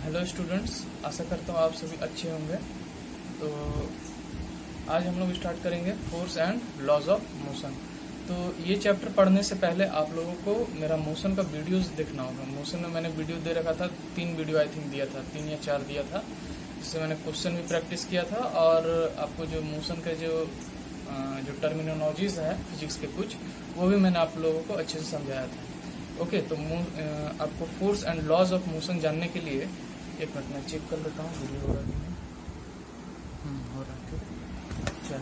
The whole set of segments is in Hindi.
हेलो स्टूडेंट्स, आशा करता हूँ आप सभी अच्छे होंगे। तो आज हम लोग स्टार्ट करेंगे force and laws of motion. तो ये चैप्टर पढ़ने से पहले आप लोगों को मेरा मोशन का वीडियोस देखना होगा। मोशन में मैंने वीडियो दे रखा था, 3 वीडियो आई थिंक दिया था, 3 या 4 दिया था, जिससे मैंने क्वेश्चन भी प्रैक्टिस किया था और आपको जो मोशन के जो टर्मिनोलॉजीज है फिजिक्स के कुछ, वो भी मैंने आप लोगों को अच्छे से समझाया था। ओके, तो आपको force and laws of motion जानने के लिए एक मिनट में चेक कर लेता हूँ वीडियो हो रहा है। हो रहा है, ठीक। अच्छा,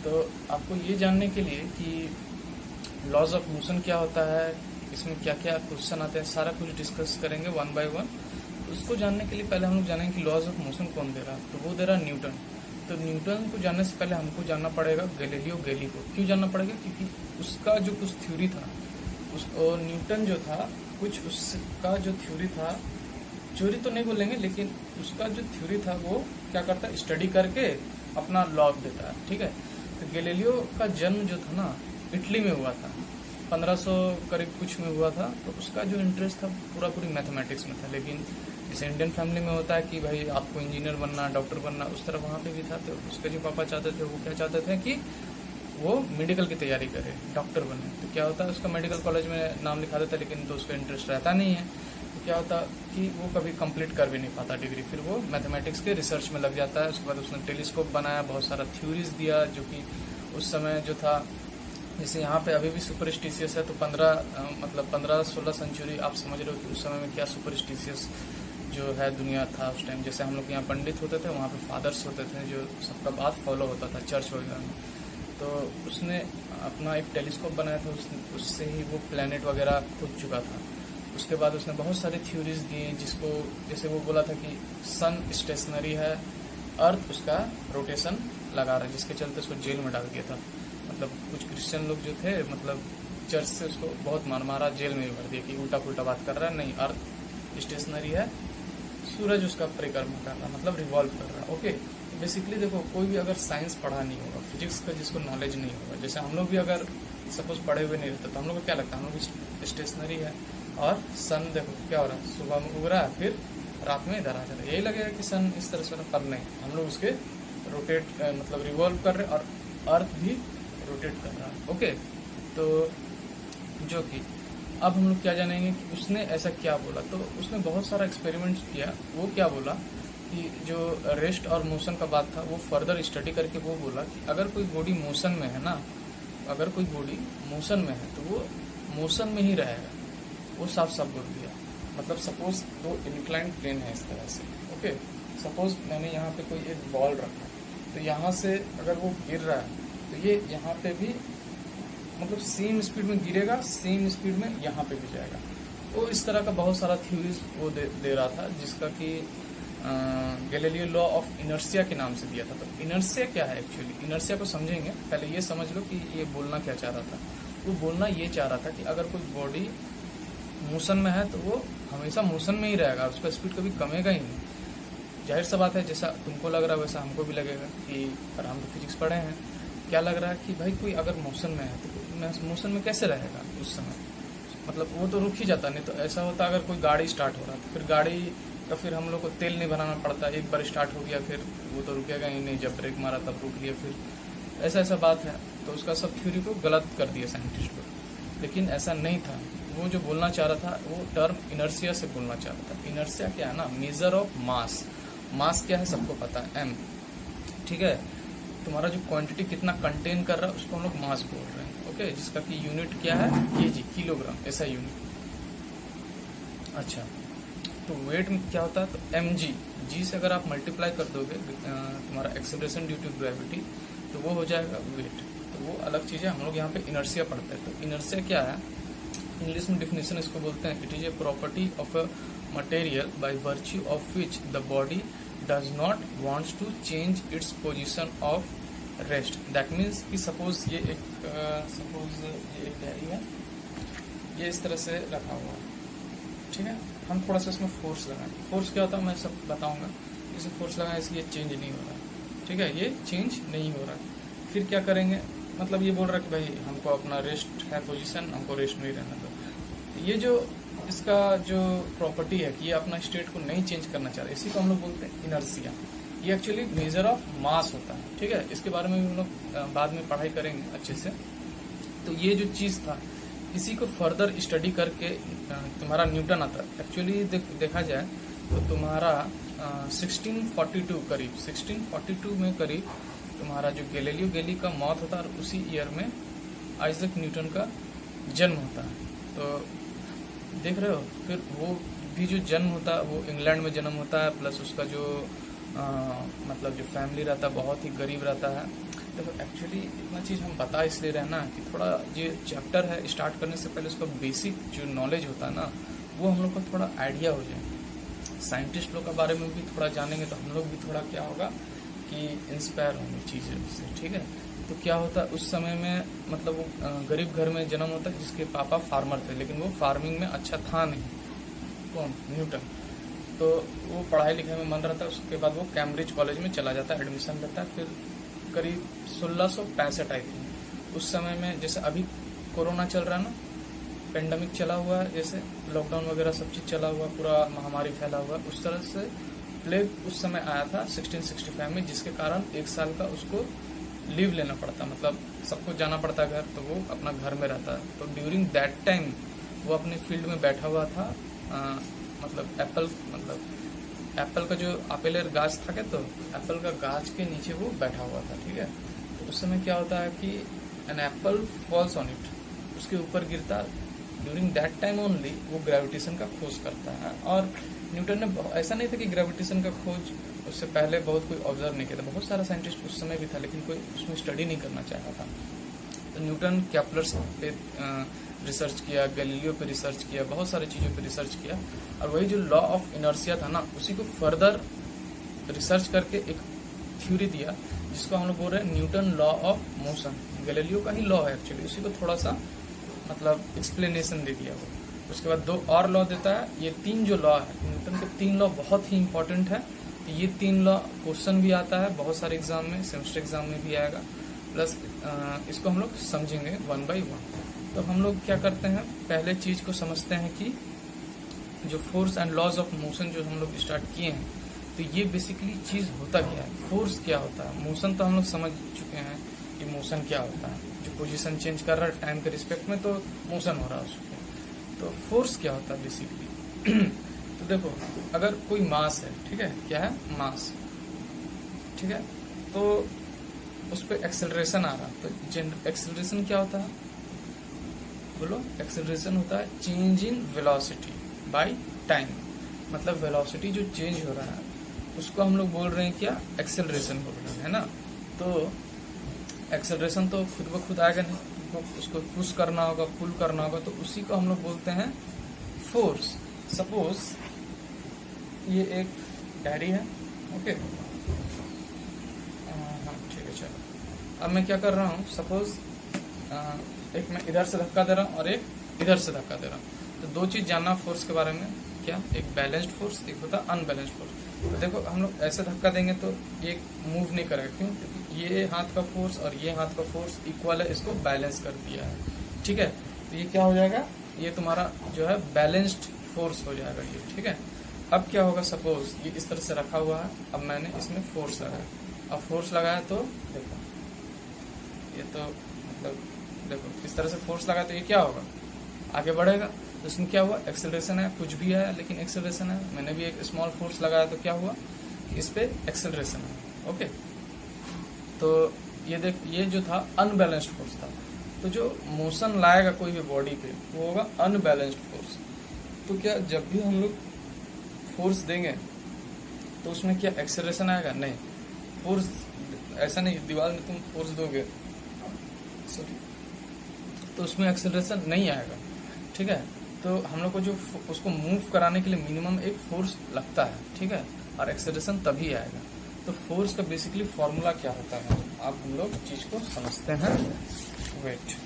तो आपको ये जानने के लिए कि लॉज ऑफ मोशन क्या होता है, इसमें क्या क्या क्वेश्चन आते हैं, सारा कुछ डिस्कस करेंगे वन बाय वन। उसको जानने के लिए पहले हम लोग जानेंगे कि लॉज ऑफ मोशन कौन दे रहा है। तो वो दे रहा है न्यूटन। तो न्यूटन को जानने से पहले हमको जानना पड़ेगा गैलीलियो गैली को। क्यों जानना पड़ेगा? क्योंकि उसका जो कुछ थ्योरी था, और न्यूटन जो था, कुछ उसका जो थ्योरी था, चोरी तो नहीं बोलेंगे, लेकिन उसका जो थ्योरी था वो क्या करता है, स्टडी करके अपना लॉ देता है। ठीक है। तो गैलीलियो का जन्म जो था ना, इटली में हुआ था, 1500 करीब कुछ में हुआ था। तो उसका जो इंटरेस्ट था पूरी मैथमेटिक्स में था। लेकिन जैसे इंडियन फैमिली में होता है कि भाई आपको इंजीनियर बनना, डॉक्टर बनना, उस तरह वहाँ पे भी था। तो उसके जो पापा चाहते थे, वो क्या चाहते थे कि वो मेडिकल की तैयारी करे, डॉक्टर बने। तो क्या होता है, उसका मेडिकल कॉलेज में नाम लिखा देता, लेकिन तो उसका इंटरेस्ट रहता नहीं है। तो क्या होता कि वो कभी कंप्लीट कर भी नहीं पाता डिग्री। फिर वो मैथमेटिक्स के रिसर्च में लग जाता है। उसके बाद उसने टेलीस्कोप बनाया, बहुत सारा थ्योरीज दिया, जो कि उस समय जो था, जैसे यहाँ पे अभी भी सुपरस्टिशियस है। तो 15-16 सेंचुरी आप समझ रहे हो कि उस समय में क्या सुपरस्टिशियस जो है दुनिया था उस टाइम। जैसे हम लोग यहाँ पंडित होते थे, वहाँ पे फादर्स होते थे जो सबका बात फॉलो होता था चर्च वगैरह में। तो उसने अपना एक टेलीस्कोप बनाया था, उससे ही वो प्लैनेट वगैरह खोज चुका था। उसके बाद उसने बहुत सारे थ्योरीज दिए, जिसको जैसे वो बोला था कि सन स्टेशनरी है, अर्थ उसका रोटेशन लगा रहा है, जिसके चलते उसको जेल में डाल दिया था। मतलब कुछ क्रिश्चियन लोग जो थे, मतलब चर्च से उसको बहुत मारा, जेल में भर दिया कि उल्टा पुल्टा बात कर रहा है। नहीं, अर्थ स्टेशनरी है, सूरज उसका परिक्रमा कर रहा है, मतलब रिवॉल्व कर रहा है। ओके, तो बेसिकली देखो, कोई भी अगर साइंस पढ़ा नहीं होगा, फिजिक्स का जिसको नॉलेज नहीं होगा, जैसे हम लोग भी अगर सपोज पढ़े हुए नहीं रहते, तो हम लोग को क्या लगता है, हम लोग स्टेशनरी है और सन देखो क्या हो रहा है, सुबह में उग रहा है, फिर रात में इधर आ जा रहा है, यही लगेगा कि सन इस तरह से। पर नहीं, हम लोग उसके रोटेट मतलब रिवॉल्व कर रहे हैं, और अर्थ भी रोटेट कर रहा है। ओके, तो जो कि अब हम लोग क्या जानेंगे कि उसने ऐसा क्या बोला। तो उसने बहुत सारा एक्सपेरिमेंट किया। वो क्या बोला कि जो रेस्ट और मोशन का बात था, वो फर्दर स्टडी करके वो बोला कि अगर कोई बॉडी मोशन में है ना, अगर कोई बॉडी मोशन में है तो वो मोशन में ही रहेगा। वो साफ साफ बोल दिया। मतलब सपोज तो इंक्लाइंड प्लेन है इस तरह से। ओके, सपोज मैंने यहाँ पे कोई एक बॉल रखा, तो यहाँ से अगर वो गिर रहा है तो ये यहाँ पे भी मतलब सेम स्पीड में गिरेगा, सेम स्पीड में यहाँ पे भी जाएगा। तो इस तरह का बहुत सारा थ्योरीज वो दे रहा था, जिसका कि गैलीलियो लॉ ऑफ इनर्शिया के नाम से दिया था। तो इनर्शिया क्या है एक्चुअली, इनर्शिया को समझेंगे। पहले ये समझ लो कि ये बोलना क्या चाह रहा था। वो बोलना ये चाह रहा था कि अगर कोई बॉडी मोशन में है तो वो हमेशा मोशन में ही रहेगा, उसका स्पीड कभी कमेगा ही नहीं। जाहिर सा बात है, जैसा तुमको लग रहा है वैसा हमको भी लगेगा कि, पर हम तो फिजिक्स पढ़े हैं, क्या लग रहा है कि भाई कोई अगर मोशन में है तो मोशन में कैसे रहेगा उस समय, मतलब वो तो रुक ही जाता। नहीं तो ऐसा होता अगर कोई गाड़ी स्टार्ट हो रहा तो फिर गाड़ी का फिर हम लोग को तेल नहीं भराना पड़ता, एक बार स्टार्ट हो गया फिर वो तो रुकेगा ही नहीं, जब ब्रेक मारा तब रुक लिया, फिर ऐसा बात है। तो उसका सब थ्योरी को गलत कर दिया साइंटिस्ट लोग, लेकिन ऐसा नहीं था। वो जो बोलना चाह रहा था वो टर्म इनर्शिया से बोलना चाह रहा था। इनर्शिया क्या है ना, मेजर ऑफ मास। मास क्या है सबको पता है, एम। ठीक है, तुम्हारा जो क्वांटिटी कितना कंटेन कर रहा है उसको हम लोग मास बोल रहे हैं। ओके, जिसका कि यूनिट क्या है, केजी, किलोग्राम, ऐसा यूनिट। अच्छा, तो वेट में क्या होता है, तो एम जी से अगर आप मल्टीप्लाई कर दोगे तुम्हारा एक्सेलरेशन ड्यू टू ग्रेविटी, तो वो हो जाएगा वेट। तो वो अलग चीज़ है, हम लोग यहाँ पे इनर्शिया पढ़ते हैं। तो इनर्शिया क्या है, इंग्लिश में डिफिनेशन इसको बोलते हैं, it is a property of a material by virtue of which the body does not wants to change its position of rest. That means कि सपोज ये एक कैरी है, ये इस तरह से रखा हुआ है। ठीक है, हम थोड़ा सा इसमें फोर्स लगाएं। फोर्स क्या होता है मैं सब बताऊंगा। इसे फोर्स लगाएं, इसलिए चेंज नहीं हो रहा है। ठीक है, ये चेंज नहीं हो रहा है। फिर क्या करेंगे, मतलब ये बोल रहा है कि भाई हमको अपना रेस्ट है पोजीशन, हमको रेस्ट नहीं रहना दो। ये जो इसका जो प्रॉपर्टी है कि ये अपना स्टेट को नहीं चेंज करना चाह रहा, इसी को हम लोग बोलते हैं इनर्सिया। ये एक्चुअली मेजर ऑफ मास होता है, ठीक है। इसके बारे में भी हम लोग बाद में पढ़ाई करेंगे अच्छे से। तो ये जो चीज था, इसी को फर्दर स्टडी करके तुम्हारा न्यूटन आता है। एक्चुअली देखा जाए तो तुम्हारा 1642 करीब 1642 में करीब तुम्हारा जो गैलीलियो गैली का मौत होता है, और उसी ईयर में आइजैक न्यूटन का जन्म होता है। तो देख रहे हो, फिर वो भी जो जन्म होता है वो इंग्लैंड में जन्म होता है, प्लस उसका जो मतलब जो फैमिली रहता है बहुत ही गरीब रहता है। देखो एक्चुअली इतना चीज़ हम बता इसलिए रहे ना कि थोड़ा ये चैप्टर है, स्टार्ट करने से पहले उसका बेसिक जो नॉलेज होता है ना, वो हम लोग को थोड़ा आइडिया हो जाए। साइंटिस्ट लोग के बारे में भी थोड़ा जानेंगे तो हम लोग भी थोड़ा क्या होगा कि इंस्पायर होंगे चीज़ें उससे, ठीक है। तो क्या होता है उस समय में, मतलब वो गरीब घर में जन्म होता है जिसके पापा फार्मर थे, लेकिन वो फार्मिंग में अच्छा था नहीं। कौन? न्यूटन। तो वो पढ़ाई लिखाई में मन रहता है। उसके बाद वो कैम्ब्रिज कॉलेज में चला जाता है, एडमिशन लेता है। फिर करीब 1665 आई थी। उस समय में जैसे अभी कोरोना चल रहा है ना, पेंडेमिक चला हुआ है, जैसे लॉकडाउन वगैरह सब चीज़ चला हुआ, पूरा महामारी फैला हुआ, उस तरह से प्लेग उस समय आया था 1665 में, जिसके कारण 1 साल का उसको लीव लेना पड़ता, मतलब सबको जाना पड़ता घर, तो वो अपना घर में रहता है। तो ड्यूरिंग दैट टाइम वो अपने फील्ड में बैठा हुआ था, मतलब एप्पल का जो आपेलर गाछ था क्या, तो एप्पल का गाछ के नीचे वो बैठा हुआ था, ठीक है। तो उस समय क्या होता है कि an apple falls on it, उसके ऊपर गिरता। ड्यूरिंग दैट टाइम ओनली वो ग्रेविटेशन का खोज करता है। और न्यूटन ने, ऐसा नहीं था कि ग्रेविटेशन का खोज उससे पहले बहुत कोई ऑब्जर्व नहीं किया था, बहुत सारा साइंटिस्ट उस समय भी था, लेकिन कोई उसमें स्टडी नहीं करना चाहता था। तो न्यूटन कैप्लर पे रिसर्च किया, गैलीलियो पे रिसर्च किया, बहुत सारी चीज़ों पे रिसर्च किया, और वही जो लॉ ऑफ इनर्शिया था ना, उसी को फर्दर रिसर्च करके एक थ्योरी दिया, जिसको हम लोग बोल रहे हैं Newton law of motion. Galileo का ही लॉ है एक्चुअली, उसी को थोड़ा सा मतलब एक्सप्लेनेशन दे दिया वो। उसके बाद 2 और लॉ देता है। ये 3 जो लॉ है न्यूटन के, 3 लॉ बहुत ही इंपॉर्टेंट है। ये 3 लॉ क्वेश्चन भी आता है बहुत सारे एग्जाम में, सेमेस्टर एग्जाम में भी आएगा, प्लस इसको हम लोग समझेंगे 1 by 1। तो हम लोग क्या करते हैं, पहले चीज को समझते हैं कि जो force and laws of motion जो हम लोग स्टार्ट किए हैं, तो ये बेसिकली चीज होता क्या है, फोर्स क्या होता है, मोशन तो हम लोग समझ चुके हैं कि मोशन क्या होता है, जो पोजीशन चेंज कर रहा है टाइम के रिस्पेक्ट में, तो मोशन हो रहा है उसको। तो फोर्स क्या होता है बेसिकली तो देखो, अगर कोई मास है, ठीक है, क्या है, मास, ठीक है, तो उस पर एक्सेलरेशन आ रहा, तो एक्सेलरेशन क्या होता है, बोलो। एक्सेलरेशन होता है change in velocity by time, मतलब वेलोसिटी जो चेंज हो रहा है उसको हम लोग बोल रहे हैं क्या, एक्सेलरेशन बोल रहे हैं, है ना। तो एक्सेलरेशन तो खुद ब खुद आएगा नहीं, उसको पुश करना होगा, पुल करना होगा, तो उसी को हम लोग बोलते हैं फोर्स। सपोज ये एक डायरी है, ओके, हाँ ठीक है, चलो। अब मैं क्या कर रहा हूँ, सपोज एक मैं इधर से धक्का दे रहा हूँ और एक इधर से धक्का दे रहा हूँ। तो 2 चीज जानना फोर्स के बारे में, क्या, एक बैलेंस्ड फोर्स, एक होता है अनबैलेंस्ड फोर्स। तो देखो हम लोग ऐसे धक्का देंगे तो ये मूव नहीं करेगा, क्यों, क्योंकि ये हाथ का फोर्स और ये हाथ का फोर्स इक्वल है, इसको बैलेंस कर दिया है, ठीक है। तो ये क्या हो जाएगा, ये तुम्हारा जो है बैलेंस्ड फोर्स हो जाएगा ये, ठीक है। अब क्या होगा, सपोज ये इस तरह से रखा हुआ है, अब मैंने इसमें फोर्स लगाया, अब फोर्स लगाया तो देखो ये तो मतलब देखो इस तरह से फोर्स लगाया तो ये क्या होगा, आगे बढ़ेगा। तो इसमें क्या हुआ, एक्सेलरेशन है, कुछ भी है लेकिन एक्सेलरेशन है। मैंने भी एक स्मॉल फोर्स लगाया तो क्या हुआ, इस पे एक्सेलरेशन है, ओके। तो ये देख, ये जो था अनबैलेंस्ड फोर्स था। तो जो मोशन लाएगा कोई भी बॉडी पे वो होगा अनबैलेंस्ड फोर्स। तो क्या जब भी हम लोग फोर्स देंगे तो उसमें क्या एक्सेलरेशन आएगा, नहीं। फोर्स ऐसा नहीं, दीवार में तुम फोर्स दोगे सॉरी तो उसमें एक्सेलरेशन नहीं आएगा, ठीक है। तो हम लोग को जो उसको मूव कराने के लिए मिनिमम एक फोर्स लगता है, ठीक है, और एक्सेलरेशन तभी आएगा। तो फोर्स का बेसिकली फॉर्मूला क्या होता है, अब हम लोग चीज को समझते हैं। वेट,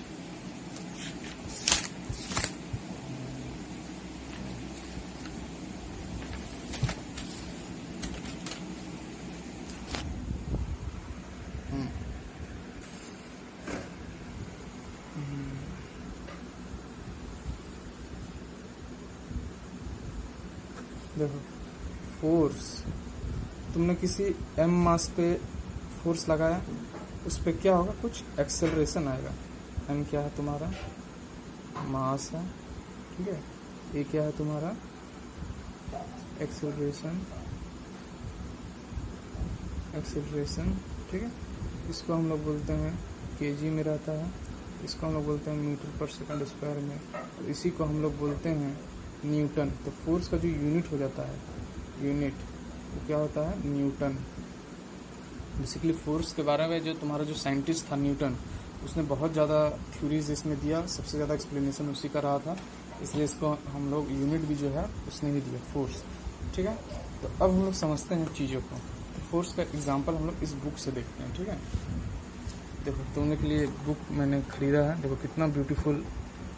देखो फोर्स, तुमने किसी m मास पे फोर्स लगाया, उस पर क्या होगा, कुछ एक्सेलरेशन आएगा। m क्या है तुम्हारा, मास है, ठीक है। ये क्या है तुम्हारा, एक्सेलरेशन, ठीक है। इसको हम लोग बोलते हैं kg में रहता है, इसको हम लोग बोलते हैं मीटर पर सेकंड स्क्वायर में, और इसी को हम लोग बोलते हैं न्यूटन। तो फोर्स का जो यूनिट हो जाता है, यूनिट वो क्या होता है, न्यूटन। बेसिकली फोर्स के बारे में जो तुम्हारा जो साइंटिस्ट था न्यूटन, उसने बहुत ज़्यादा थ्योरीज इसमें दिया, सबसे ज़्यादा एक्सप्लेनेशन उसी का रहा था, इसलिए इसको हम लोग यूनिट भी जो है उसने ही दिया, फोर्स, ठीक है। तो अब हम लोग समझते हैं चीज़ों को। तो फोर्स का एग्जांपल हम लोग इस बुक से देखते हैं, ठीक है। देखो तुमने के लिए बुक मैंने खरीदा है, देखो कितना ब्यूटीफुल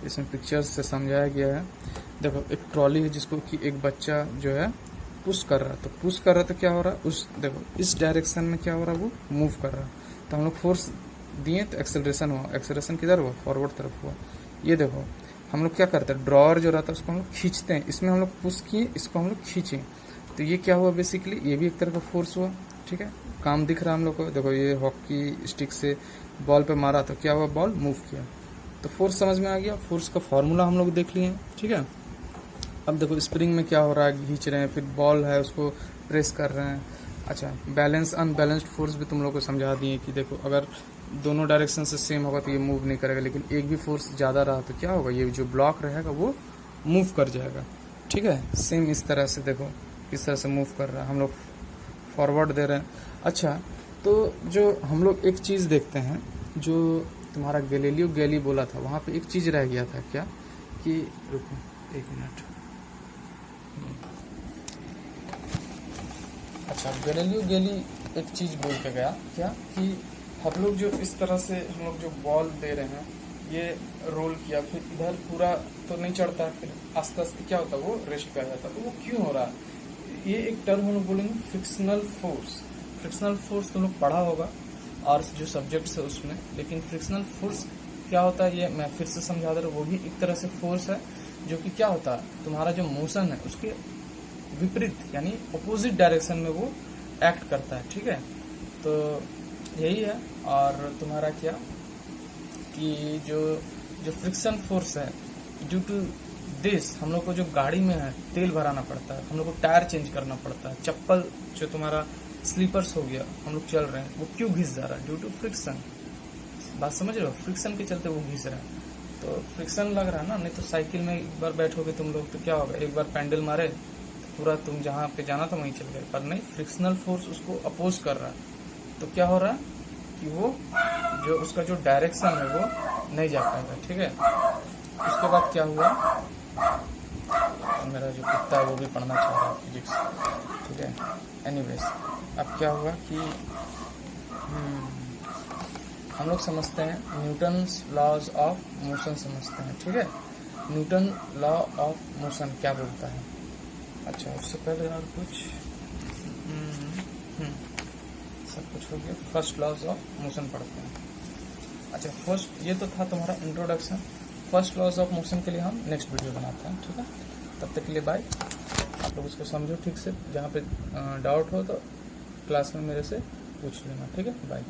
इसमें पिक्चर्स से समझाया गया है। देखो एक ट्रॉली है जिसको कि एक बच्चा जो है पुश कर रहा है, तो पुश कर रहा है तो क्या हो रहा है, उस देखो इस डायरेक्शन में क्या हो रहा है, वो मूव कर रहा है। तो हम लोग फोर्स दिए तो एक्सेलरेशन हुआ, एक्सेलरेशन किधर हुआ, फॉरवर्ड तरफ हुआ। ये देखो हम लोग क्या करते हैं, ड्रॉअर जो रहता है उसको हम लोग खींचते हैं, इसमें हम लोग पुश किए, इसको हम लोग खींचे, तो ये क्या हुआ, बेसिकली ये भी एक तरह का फोर्स हुआ, ठीक है। काम दिख रहा है हम लोग को, देखो ये हॉकी स्टिक से बॉल पे मारा तो क्या हुआ, बॉल मूव किया, तो फोर्स समझ में आ गया। फोर्स का फॉर्मूला हम लोग देख लिए, ठीक है। अब देखो स्प्रिंग में क्या हो रहा है, खींच रहे हैं, फिर बॉल है उसको प्रेस कर रहे हैं। अच्छा, बैलेंस अनबैलेंस्ड फोर्स भी तुम लोग को समझा दिए कि देखो अगर दोनों डायरेक्शन से सेम होगा तो ये मूव नहीं करेगा, लेकिन एक भी फोर्स ज़्यादा रहा तो क्या होगा, ये जो ब्लॉक रहेगा वो मूव कर जाएगा, ठीक है। सेम इस तरह से देखो किस तरह से मूव कर रहा है, हम लोग फॉरवर्ड दे रहे हैं। अच्छा, तो जो हम लोग एक चीज़ देखते हैं, जो तुम्हारा गैलीलियो गैली बोला था, वहाँ पे एक चीज़ रह गया था क्या, कि रुको एक मिनट। अच्छा, गैलीलियो गैली एक चीज़ बोल के गया क्या, कि हम लोग जो इस तरह से हम लोग जो बॉल दे रहे हैं, ये रोल किया, फिर इधर पूरा तो नहीं चढ़ता, फिर आस्ते आस्ते क्या होता है, वो रेस्ट पे आ जाता है। तो वो क्यों हो रहा है, ये एक टर्म हम लोग बोलेंगे फ्रिक्शनल फोर्स। फ्रिक्शनल फोर्स तुम लोग पढ़ा होगा और जो सब्जेक्ट्स है उसमें, लेकिन फ्रिक्शनल फोर्स क्या होता है, ये मैं फिर से समझा दे रहा हूँ। वो भी एक तरह से फोर्स है जो कि क्या होता है, तुम्हारा जो मोशन है उसके विपरीत यानी अपोजिट डायरेक्शन में वो एक्ट करता है, ठीक है। तो यही है। और तुम्हारा क्या कि जो फ्रिक्शन फोर्स है, ड्यू टू दिस हम लोग को जो गाड़ी में है तेल भराना पड़ता है, हम लोग को टायर चेंज करना पड़ता है, चप्पल जो तुम्हारा स्लीपर्स हो गया, हम लोग चल रहे हैं, वो क्यों घिस जा रहा है, ड्यू टू फ्रिक्शन। बात समझ रहे हो, फ्रिक्शन के चलते वो घिस रहा है, तो फ्रिक्शन लग रहा है ना। नहीं तो साइकिल में एक बार बैठोगे तुम लोग तो क्या होगा, एक बार पैंडल मारे तो पूरा तुम जहाँ पे जाना था वहीं चल गए, पर नहीं, फ्रिक्शनल फोर्स उसको अपोज कर रहा है। तो क्या हो रहा है कि वो जो उसका जो डायरेक्शन है वो नहीं जा पाएगा, ठीक है। उसके बाद क्या हुआ, मेरा जो कुत्ता है वो भी पढ़ना चाह रहा है फिजिक्स, ठीक है। एनीवेज, अब क्या हुआ कि हम लोग समझते हैं न्यूटन्स लॉज ऑफ मोशन समझते हैं, ठीक है। न्यूटन लॉ ऑफ मोशन क्या बोलता है। अच्छा, उससे पहले और कुछ सब कुछ हो गया, फर्स्ट लॉज ऑफ मोशन पढ़ते हैं। अच्छा, फर्स्ट ये तो था तुम्हारा introduction. First laws of motion के लिए हम नेक्स्ट वीडियो बनाते हैं, ठीक है। तब तक के लिए बाय। आप लोग इसको समझो ठीक से, जहाँ पे डाउट हो तो क्लास में मेरे से पूछ लेना, ठीक है। बाय।